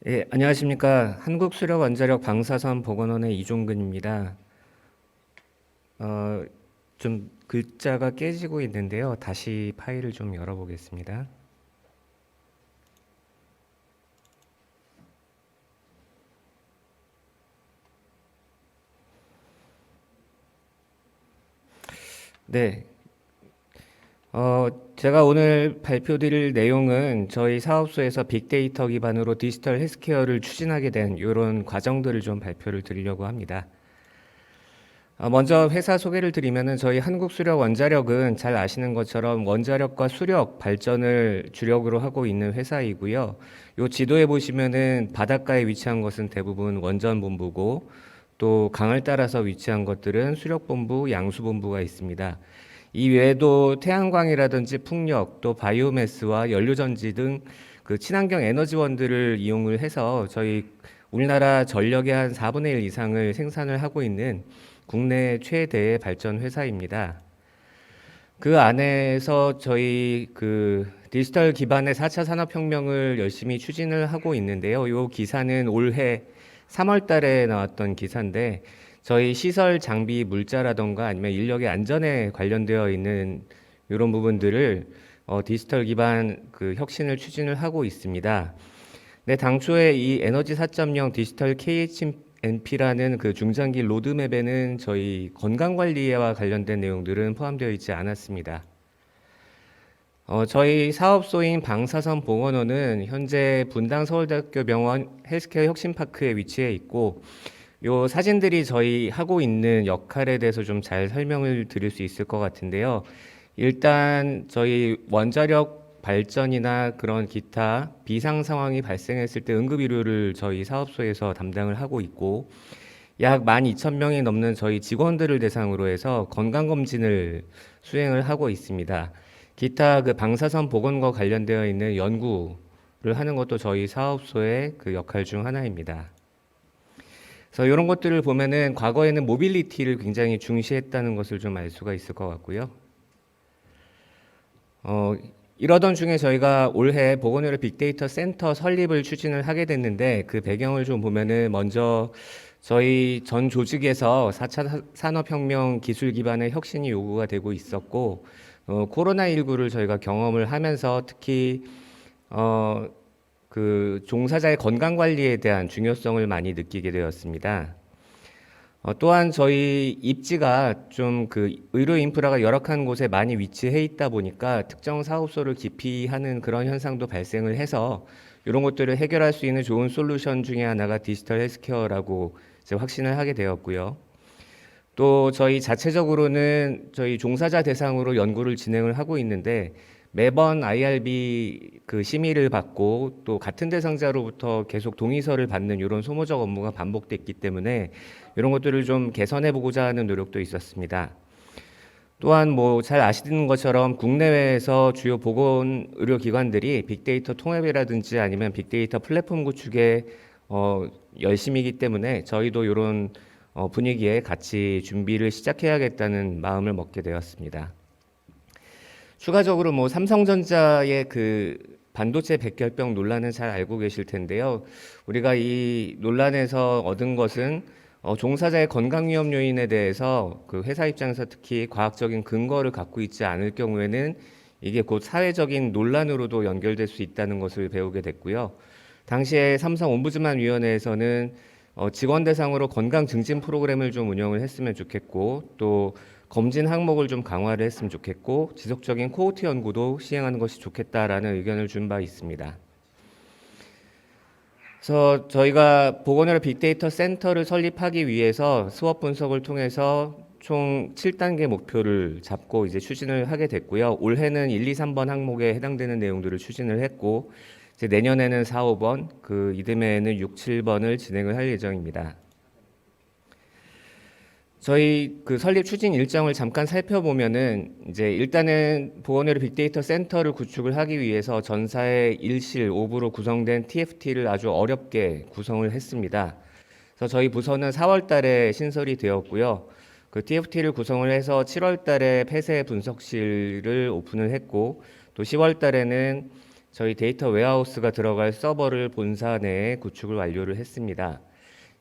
예, 안녕하십니까. 한국수력원자력 방사선 보건원의 이종근입니다. 어, 좀 글자가 깨지고 있는데요. 다시 파일을 좀 열어보겠습니다. 네, 어, 제가 오늘 발표드릴 내용은 저희 사업소에서 빅데이터 기반으로 디지털 헬스케어를 추진하게 된 이런 과정들을 좀 발표를 드리려고 합니다. 먼저 회사 소개를 드리면은 저희 한국수력원자력은 잘 아시는 것처럼 원자력과 수력 발전을 주력으로 하고 있는 회사이고요. 요 지도에 보시면은 바닷가에 위치한 것은 대부분 원전본부고 또 강을 따라서 위치한 것들은 수력본부, 양수본부가 있습니다. 이 외에도 태양광이라든지 풍력, 또 바이오매스와 연료전지 등 그 친환경 에너지원들을 이용을 해서 저희 우리나라 전력의 한 4분의 1 이상을 생산을 하고 있는 국내 최대의 발전 회사입니다. 그 안에서 저희 그 디지털 기반의 4차 산업혁명을 열심히 추진을 하고 있는데요. 이 기사는 올해 3월 달에 나왔던 기사인데 저희 시설 장비 물자라던가 아니면 인력의 안전에 관련되어 있는 이런 부분들을 디지털 기반 그 혁신을 추진을 하고 있습니다. 네, 당초에 이 에너지 4.0 디지털 KHNP라는 그 중장기 로드맵에는 저희 건강관리와 관련된 내용들은 포함되어 있지 않았습니다. 저희 사업소인 방사선 보건원은 현재 분당 서울대학교 병원 헬스케어 혁신파크에 위치해 있고, 요 사진들이 저희 하고 있는 역할에 대해서 좀 잘 설명을 드릴 수 있을 것 같은데요. 일단 저희 원자력 발전이나 그런 기타 비상 상황이 발생했을 때 응급 의료를 저희 사업소에서 담당을 하고 있고 약 12,000명이 넘는 저희 직원들을 대상으로 해서 건강검진을 수행을 하고 있습니다. 기타 그 방사선 보건과 관련되어 있는 연구를 하는 것도 저희 사업소의 그 역할 중 하나입니다. 그래서 이런 것들을 보면은 과거에는 모빌리티를 굉장히 중시했다는 것을 좀 알 수가 있을 것 같고요. 어, 이러던 중에 저희가 올해 보건의료 빅데이터 센터 설립을 추진을 하게 됐는데 그 배경을 좀 보면은 먼저 저희 전 조직에서 4차 산업혁명 기술 기반의 혁신이 요구가 되고 있었고 코로나19를 저희가 경험을 하면서 특히 어, 그 종사자의 건강 관리에 대한 중요성을 많이 느끼게 되었습니다. 또한 저희 입지가 좀 그 의료 인프라가 열악한 곳에 많이 위치해 있다 보니까 특정 사업소를 기피하는 그런 현상도 발생을 해서 이런 것들을 해결할 수 있는 좋은 솔루션 중에 하나가 디지털 헬스케어라고 이제 확신을 하게 되었고요. 또 저희 자체적으로는 저희 종사자 대상으로 연구를 진행을 하고 있는데 매번 IRB 그 심의를 받고 또 같은 대상자로부터 계속 동의서를 받는 이런 소모적 업무가 반복됐기 때문에 이런 것들을 좀 개선해 보고자 하는 노력도 있었습니다. 또한 뭐 잘 아시는 것처럼 국내외에서 주요 보건 의료 기관들이 빅데이터 통합이라든지 아니면 빅데이터 플랫폼 구축에 열심이기 때문에 저희도 이런 분위기에 같이 준비를 시작해야겠다는 마음을 먹게 되었습니다. 추가적으로 뭐 삼성전자의 그 반도체 백혈병 논란은 잘 알고 계실 텐데요. 우리가 이 논란에서 얻은 것은 종사자의 건강 위험 요인에 대해서 그 회사 입장에서 특히 과학적인 근거를 갖고 있지 않을 경우에는 이게 곧 사회적인 논란으로도 연결될 수 있다는 것을 배우게 됐고요. 당시에 삼성 옴부즈만 위원회에서는 직원 대상으로 건강 증진 프로그램을 좀 운영을 했으면 좋겠고 또 검진 항목을 좀 강화를 했으면 좋겠고 지속적인 코호트 연구도 시행하는 것이 좋겠다라는 의견을 준 바 있습니다. 그래서 저희가 보건의료 빅데이터 센터를 설립하기 위해서 수업 분석을 통해서 총 7단계 목표를 잡고 이제 추진을 하게 됐고요. 올해는 1, 2, 3번 항목에 해당되는 내용들을 추진을 했고 이제 내년에는 4, 5번, 그 이듬해에는 6, 7번을 진행을 할 예정입니다. 저희 그 설립 추진 일정을 잠깐 살펴보면은 이제 일단은 보건의료 빅데이터 센터를 구축을 하기 위해서 전사의 일실 5부로 구성된 TFT를 아주 어렵게 구성을 했습니다. 그래서 저희 부서는 4월 달에 신설이 되었고요. 그 TFT를 구성을 해서 7월 달에 폐쇄 분석실을 오픈을 했고 또 10월 달에는 저희 데이터 웨어하우스가 들어갈 서버를 본사 내에 구축을 완료를 했습니다.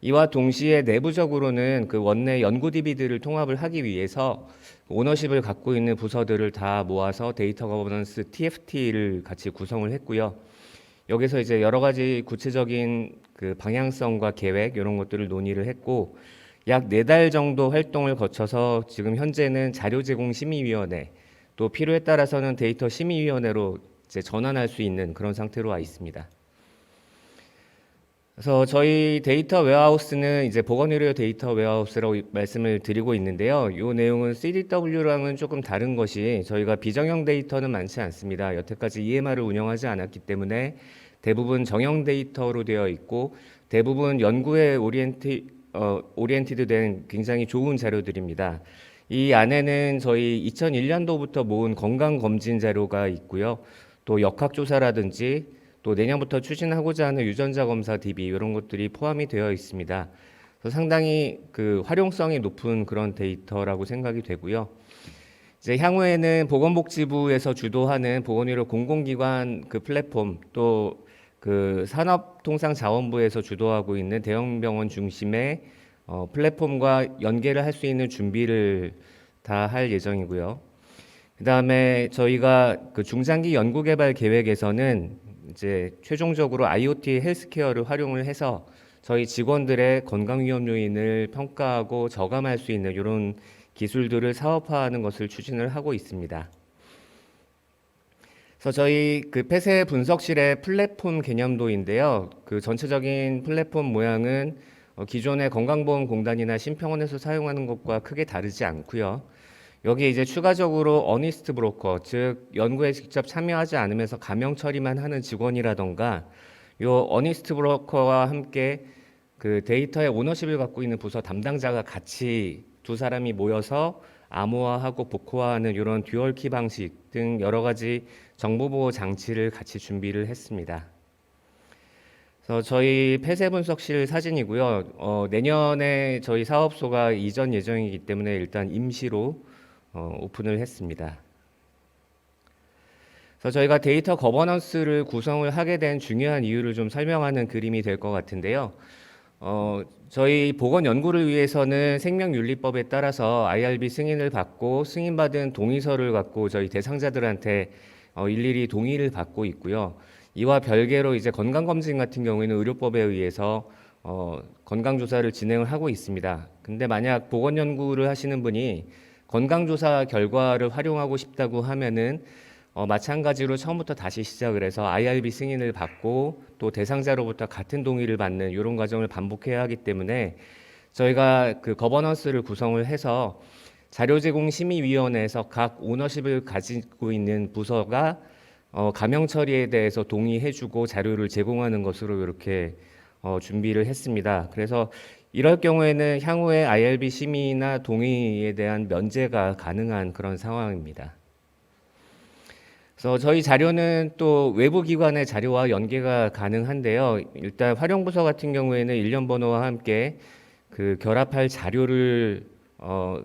이와 동시에 내부적으로는 그 원내 연구 DB들을 통합을 하기 위해서 오너십을 갖고 있는 부서들을 다 모아서 데이터 거버넌스 TFT를 같이 구성을 했고요. 여기서 이제 여러 가지 구체적인 그 방향성과 계획 이런 것들을 논의를 했고, 약 4달 정도 활동을 거쳐서 지금 현재는 자료 제공 심의위원회, 또 필요에 따라서는 데이터 심의위원회로 이제 전환할 수 있는 그런 상태로 와 있습니다. 그래서 저희 데이터 웨어하우스는 이제 보건의료 데이터 웨어하우스라고 말씀을 드리고 있는데요. 이 내용은 CDW랑은 조금 다른 것이, 저희가 비정형 데이터는 많지 않습니다. 여태까지 EMR을 운영하지 않았기 때문에 대부분 정형 데이터로 되어 있고, 대부분 연구에 오리엔티드 된 굉장히 좋은 자료들입니다. 이 안에는 저희 2001년도부터 모은 건강검진 자료가 있고요. 또 역학조사라든지 또 내년부터 추진하고자 하는 유전자 검사 DB 이런 것들이 포함이 되어 있습니다. 그래서 상당히 그 활용성이 높은 그런 데이터라고 생각이 되고요. 이제 향후에는 보건복지부에서 주도하는 보건의료 공공기관 그 플랫폼, 또 그 산업통상자원부에서 주도하고 있는 대형병원 중심의 플랫폼과 연계를 할 수 있는 준비를 다 할 예정이고요. 그다음에 저희가 그 중장기 연구개발 계획에서는 이제 최종적으로 IoT 헬스케어를 활용을 해서 저희 직원들의 건강 위험 요인을 평가하고 저감할 수 있는 이런 기술들을 사업화하는 것을 추진을 하고 있습니다. 그래서 저희 그 폐쇄 분석실의 플랫폼 개념도인데요. 그 전체적인 플랫폼 모양은 기존의 건강보험공단이나 심평원에서 사용하는 것과 크게 다르지 않고요. 여기 이제 추가적으로 어니스트 브로커, 즉 연구에 직접 참여하지 않으면서 가명 처리만 하는 직원이라던가, 요 어니스트 브로커와 함께 그 데이터의 오너십을 갖고 있는 부서 담당자가 같이 두 사람이 모여서 암호화하고 복호화하는 이런 듀얼키 방식 등 여러 가지 정보보호 장치를 같이 준비를 했습니다. 그래서 저희 폐쇄 분석실 사진이고요. 내년에 저희 사업소가 이전 예정이기 때문에 일단 임시로 오픈을 했습니다. 그래서 저희가 데이터 거버넌스를 구성을 하게 된 중요한 이유를 좀 설명하는 그림이 될 것 같은데요. 저희 보건 연구를 위해서는 생명윤리법에 따라서 IRB 승인을 받고 승인받은 동의서를 갖고 저희 대상자들한테 일일이 동의를 받고 있고요. 이와 별개로 이제 건강검진 같은 경우에는 의료법에 의해서 건강조사를 진행을 하고 있습니다. 근데 만약 보건 연구를 하시는 분이 건강조사 결과를 활용하고 싶다고 하면은 마찬가지로 처음부터 다시 시작을 해서 IRB 승인을 받고 또 대상자로부터 같은 동의를 받는 이런 과정을 반복해야 하기 때문에 저희가 그 거버넌스를 구성을 해서 자료제공심의위원회에서 각 오너십을 가지고 있는 부서가 가명 처리에 대해서 동의해주고 자료를 제공하는 것으로 이렇게 준비를 했습니다. 그래서 이럴 경우에는 향후에 IRB 심의나 동의에 대한 면제가 가능한 그런 상황입니다. 그래서 저희 자료는 또 외부 기관의 자료와 연계가 가능한데요. 일단 활용부서 같은 경우에는 일련 번호와 함께 그 결합할 자료를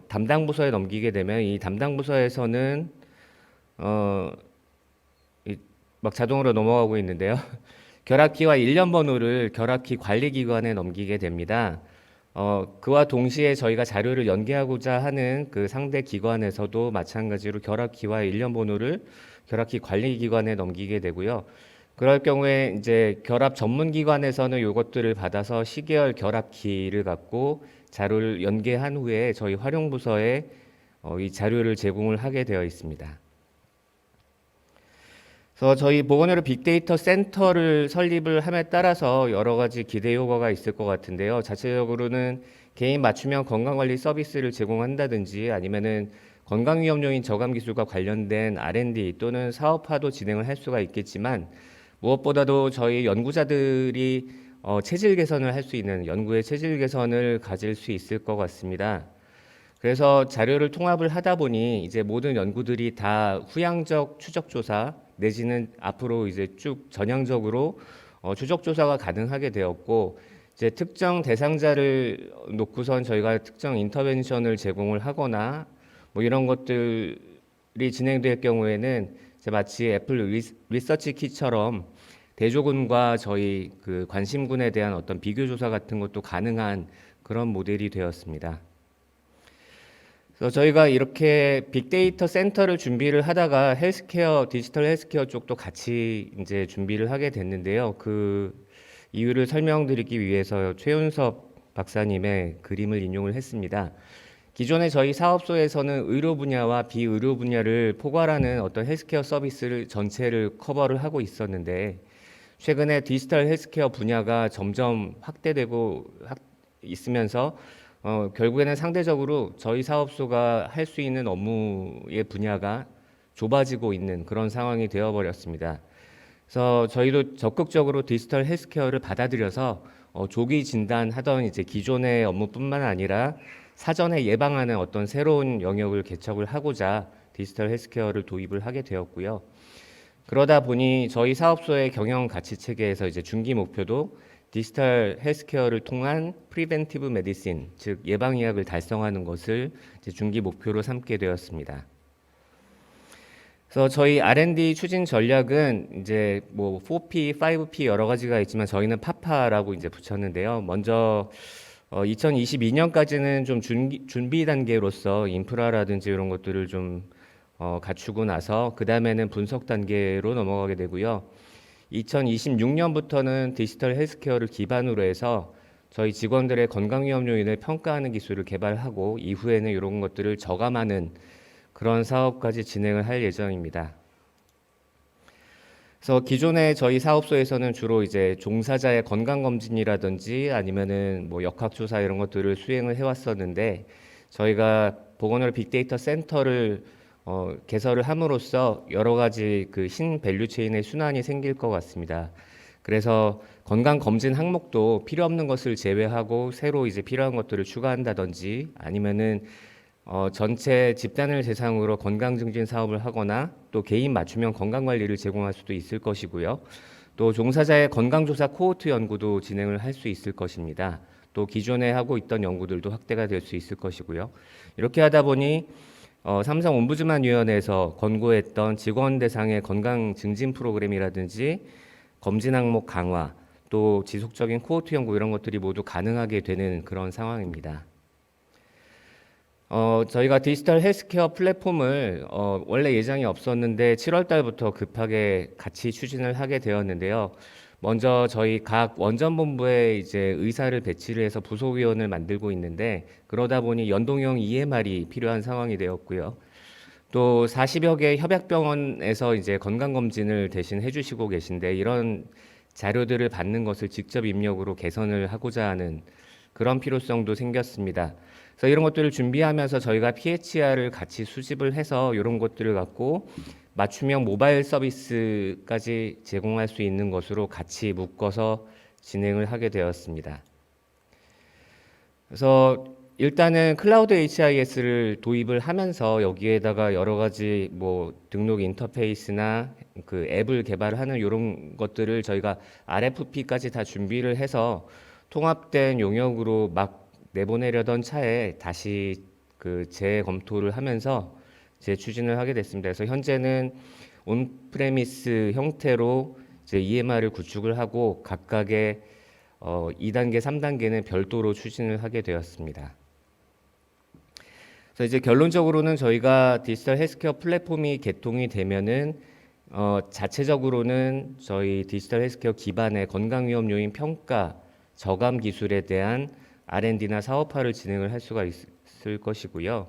담당 부서에 넘기게 되면 이 담당 부서에서는 막 자동으로 넘어가고 있는데요. 결합키와 일련 번호를 결합키 관리기관에 넘기게 됩니다. 그와 동시에 저희가 자료를 연계하고자 하는 그 상대 기관에서도 마찬가지로 결합키와 일련 번호를 결합키 관리기관에 넘기게 되고요. 그럴 경우에 이제 결합 전문기관에서는 이것들을 받아서 시계열 결합키를 갖고 자료를 연계한 후에 저희 활용부서에 이 자료를 제공을 하게 되어 있습니다. 그래서 저희 보건의료 빅데이터 센터를 설립을 함에 따라서 여러 가지 기대 효과가 있을 것 같은데요. 자체적으로는 개인 맞춤형 건강관리 서비스를 제공한다든지 아니면은 건강위험 요인 저감 기술과 관련된 R&D 또는 사업화도 진행을 할 수가 있겠지만 무엇보다도 저희 연구자들이 체질 개선을 할 수 있는 연구의 체질 개선을 가질 수 있을 것 같습니다. 그래서 자료를 통합을 하다 보니 이제 모든 연구들이 다 후향적 추적 조사 내지는 앞으로 이제 쭉 전향적으로 추적 조사가 가능하게 되었고, 이제 특정 대상자를 놓고선 저희가 특정 인터벤션을 제공을 하거나 뭐 이런 것들이 진행될 경우에는 마치 애플 리서치 키처럼 대조군과 저희 그 관심군에 대한 어떤 비교 조사 같은 것도 가능한 그런 모델이 되었습니다. 그래서 저희가 이렇게 빅데이터 센터를 준비를 하다가 디지털 헬스케어 쪽도 같이 이제 준비를 하게 됐는데요. 그 이유를 설명드리기 위해서 최윤섭 박사님의 그림을 인용을 했습니다. 기존에 저희 사업소에서는 의료 분야와 비의료 분야를 포괄하는 어떤 헬스케어 서비스를 전체를 커버를 하고 있었는데, 최근에 디지털 헬스케어 분야가 점점 확대되고 있으면서 결국에는 상대적으로 저희 사업소가 할 수 있는 업무의 분야가 좁아지고 있는 그런 상황이 되어버렸습니다. 그래서 저희도 적극적으로 디지털 헬스케어를 받아들여서 조기 진단하던 이제 기존의 업무뿐만 아니라 사전에 예방하는 어떤 새로운 영역을 개척을 하고자 디지털 헬스케어를 도입을 하게 되었고요. 그러다 보니 저희 사업소의 경영 가치 체계에서 이제 중기 목표도 디지털 헬스케어를 통한 프리벤티브 메디신, 즉 예방의학을 달성하는 것을 이제 중기 목표로 삼게 되었습니다. 그래서 저희 R&D 추진 전략은 이제 뭐 4P, 5P 여러 가지가 있지만 저희는 파파라고 이제 붙였는데요. 먼저 2022년까지는 좀 준비 단계로서 인프라라든지 이런 것들을 좀 갖추고 나서 그 다음에는 분석 단계로 넘어가게 되고요. 2026년부터는 디지털 헬스케어를 기반으로 해서 저희 직원들의 건강 위험 요인을 평가하는 기술을 개발하고 이후에는 이런 것들을 저감하는 그런 사업까지 진행을 할 예정입니다. 그래서 기존에 저희 사업소에서는 주로 이제 종사자의 건강 검진이라든지 아니면은 뭐 역학조사 이런 것들을 수행을 해왔었는데, 저희가 보건의료 빅데이터 센터를 개설을 함으로써 여러 가지 그 신밸류 체인의 순환이 생길 것 같습니다. 그래서 건강 검진 항목도 필요 없는 것을 제외하고 새로 이제 필요한 것들을 추가한다든지 아니면은 전체 집단을 대상으로 건강 증진 사업을 하거나 또 개인 맞춤형 건강 관리를 제공할 수도 있을 것이고요. 또 종사자의 건강 조사 코호트 연구도 진행을 할 수 있을 것입니다. 또 기존에 하고 있던 연구들도 확대가 될 수 있을 것이고요. 이렇게 하다 보니 삼성 옴부즈만위원회에서 권고했던 직원 대상의 건강 증진 프로그램이라든지 검진 항목 강화, 또 지속적인 코호트 연구 이런 것들이 모두 가능하게 되는 그런 상황입니다. 저희가 디지털 헬스케어 플랫폼을 원래 예정이 없었는데 7월 달부터 급하게 같이 추진을 하게 되었는데요. 먼저 저희 각 원전본부에 이제 의사를 배치를 해서 부속위원을 만들고 있는데, 그러다 보니 연동형 EMR이 필요한 상황이 되었고요. 또 40여 개 협약병원에서 이제 건강검진을 대신 해주시고 계신데, 이런 자료들을 받는 것을 직접 입력으로 개선을 하고자 하는 그런 필요성도 생겼습니다. 그래서 이런 것들을 준비하면서 저희가 PHR을 같이 수집을 해서 이런 것들을 갖고 맞춤형 모바일 서비스까지 제공할 수 있는 것으로 같이 묶어서 진행을 하게 되었습니다. 그래서 일단은 클라우드 HIS를 도입을 하면서 여기에다가 여러 가지 뭐 등록 인터페이스나 그 앱을 개발하는 이런 것들을 저희가 RFP까지 다 준비를 해서 통합된 용역으로 막 내보내려던 차에 다시 그 재검토를 하면서 재추진을 하게 됐습니다. 그래서 현재는 온프레미스 형태로 이제 EMR을 구축을 하고 각각의 2단계, 3단계는 별도로 추진을 하게 되었습니다. 그래서 이제 결론적으로는 저희가 디지털 헬스케어 플랫폼이 개통이 되면은 자체적으로는 저희 디지털 헬스케어 기반의 건강 위험 요인 평가 저감 기술에 대한 R&D나 사업화를 진행을 할 수가 있을 것이고요.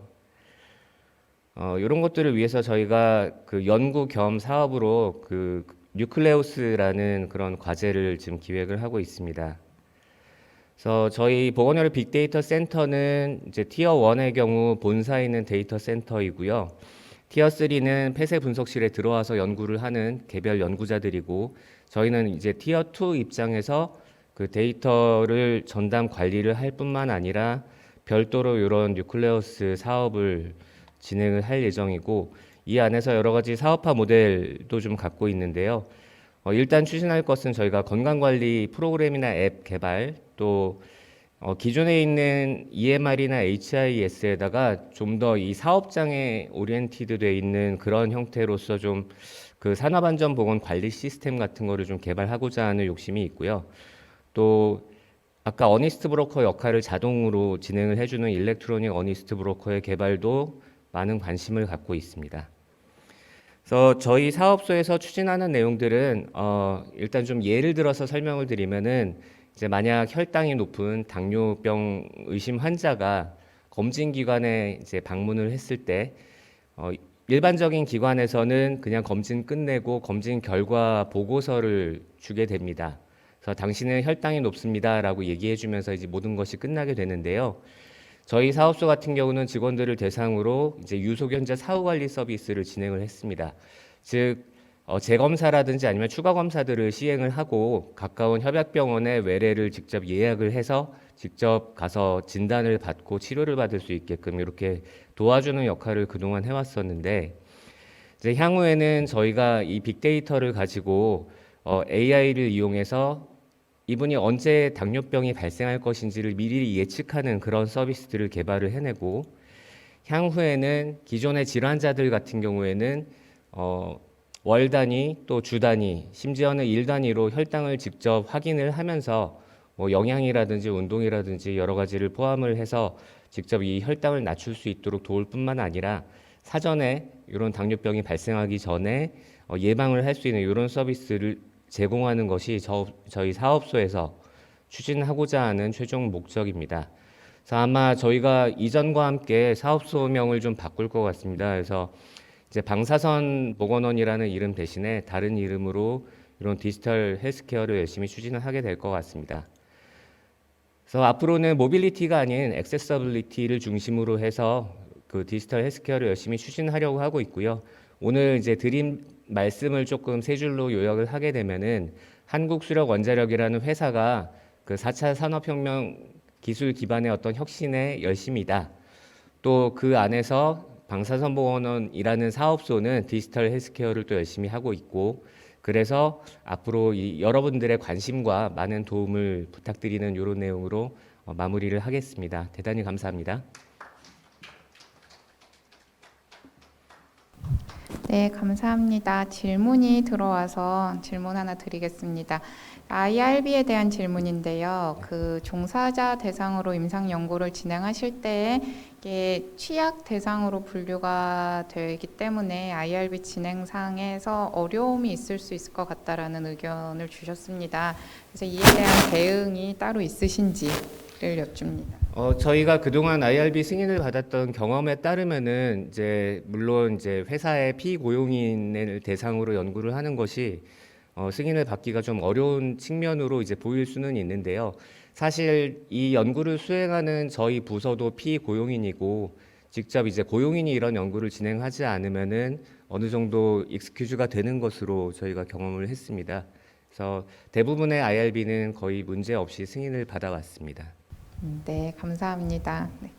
이런 것들을 위해서 저희가 그 연구 겸 사업으로 그 뉴클레우스라는 그런 과제를 지금 기획을 하고 있습니다. 그래서 저희 보건의료 빅데이터 센터는 이제 티어 1의 경우 본사에 있는 데이터 센터이고요. 티어 3는 폐쇄 분석실에 들어와서 연구를 하는 개별 연구자들이고, 저희는 이제 티어 2 입장에서 그 데이터를 전담 관리를 할 뿐만 아니라 별도로 이런 뉴클레우스 사업을 진행을 할 예정이고, 이 안에서 여러 가지 사업화 모델도 좀 갖고 있는데요. 일단 추진할 것은 저희가 건강관리 프로그램이나 앱 개발, 또 기존에 있는 EMR이나 HIS에다가 좀 더 이 사업장에 오리엔티드 돼 있는 그런 형태로서 좀 그 산업안전보건 관리 시스템 같은 거를 좀 개발하고자 하는 욕심이 있고요. 또 아까 어니스트 브로커 역할을 자동으로 진행을 해주는 일렉트로닉 어니스트 브로커의 개발도 많은 관심을 갖고 있습니다. 그래서 저희 사업소에서 추진하는 내용들은 일단 좀 예를 들어서 설명을 드리면은 이제 만약 혈당이 높은 당뇨병 의심 환자가 검진 기관에 이제 방문을 했을 때 일반적인 기관에서는 그냥 검진 끝내고 검진 결과 보고서를 주게 됩니다. 그래서 당신은 혈당이 높습니다라고 얘기해 주면서 이제 모든 것이 끝나게 되는데요. 저희 사업소 같은 경우는 직원들을 대상으로 이제 유소견자 사후 관리 서비스를 진행을 했습니다. 즉 재검사라든지 아니면 추가 검사들을 시행을 하고 가까운 협약병원에 외래를 직접 예약을 해서 직접 가서 진단을 받고 치료를 받을 수 있게끔 이렇게 도와주는 역할을 그동안 해왔었는데 이제 향후에는 저희가 이 빅데이터를 가지고 AI를 이용해서 이분이 언제 당뇨병이 발생할 것인지를 미리 예측하는 그런 서비스들을 개발을 해내고 향후에는 기존의 질환자들 같은 경우에는 월 단위 또 주 단위 심지어는 일 단위로 혈당을 직접 확인을 하면서 뭐 영양이라든지 운동이라든지 여러 가지를 포함을 해서 직접 이 혈당을 낮출 수 있도록 도울 뿐만 아니라 사전에 이런 당뇨병이 발생하기 전에 예방을 할 수 있는 이런 서비스를 제공하는 것이 저희 사업소에서 추진하고자 하는 최종 목적입니다. 그래서 아마 저희가 이전과 함께 사업소명을 좀 바꿀 것 같습니다. 그래서 이제 방사선 보건원이라는 이름 대신에 다른 이름으로 이런 디지털 헬스케어를 열심히 추진을 하게 될 것 같습니다. 그래서 앞으로는 모빌리티가 아닌 액세서빌리티를 중심으로 해서 그 디지털 헬스케어를 열심히 추진하려고 하고 있고요. 오늘 이제 드린 말씀을 조금 세 줄로 요약을 하게 되면은 한국수력원자력이라는 회사가 그 4차 산업혁명 기술 기반의 어떤 혁신의 열심이다. 또 그 안에서 방사선보건원이라는 사업소는 디지털 헬스케어를 또 열심히 하고 있고 그래서 앞으로 여러분들의 관심과 많은 도움을 부탁드리는 이런 내용으로 마무리를 하겠습니다. 대단히 감사합니다. 네, 감사합니다. 질문이 들어와서 질문 하나 드리겠습니다. IRB에 대한 질문인데요. 그 종사자 대상으로 임상 연구를 진행하실 때에 이게 취약 대상으로 분류가 되기 때문에 IRB 진행상에서 어려움이 있을 수 있을 것 같다라는 의견을 주셨습니다. 그래서 이에 대한 대응이 따로 있으신지를 여쭙니다. 저희가 그동안 IRB 승인을 받았던 경험에 따르면은 이제 물론 이제 회사의 피고용인을 대상으로 연구를 하는 것이 승인을 받기가 좀 어려운 측면으로 이제 보일 수는 있는데요. 사실 이 연구를 수행하는 저희 부서도 피고용인이고 직접 이제 고용인이 이런 연구를 진행하지 않으면은 어느 정도 익스큐즈가 되는 것으로 저희가 경험을 했습니다. 그래서 대부분의 IRB는 거의 문제 없이 승인을 받아왔습니다. 네, 감사합니다. 네.